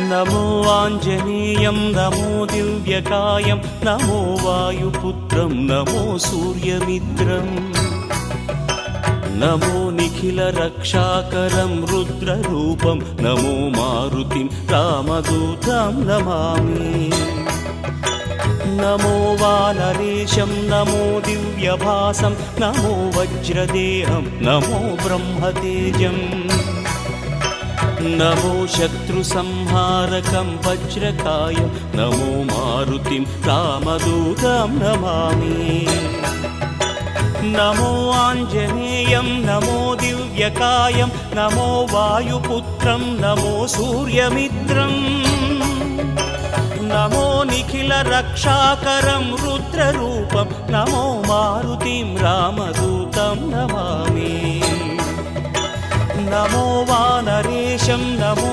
नमो आञ्जनेयं नमो दिव्यकायं नमो वायुपुत्रं नमो सूर्यमित्रम् नमो निखिलरक्षाकरं रुद्ररूपं नमो मारुतिं रामदूतं Namami नमो वानरेशं नमो दिव्यभासं नमो वज्रदेहं नमो ब्रह्मतेजम् नमो शत्रुसंहारकं वज्रकायं नमो मारुतिं रामदूतं Namami नमो आञ्जनेयं नमो दिव्यकायं नमो वायुपुत्रं नमो सूर्यमित्रम् नमो निखिलरक्षाकरं रुद्ररूपं नमो मारुतिं रामदूतं Namami नमो वानरेशं नमो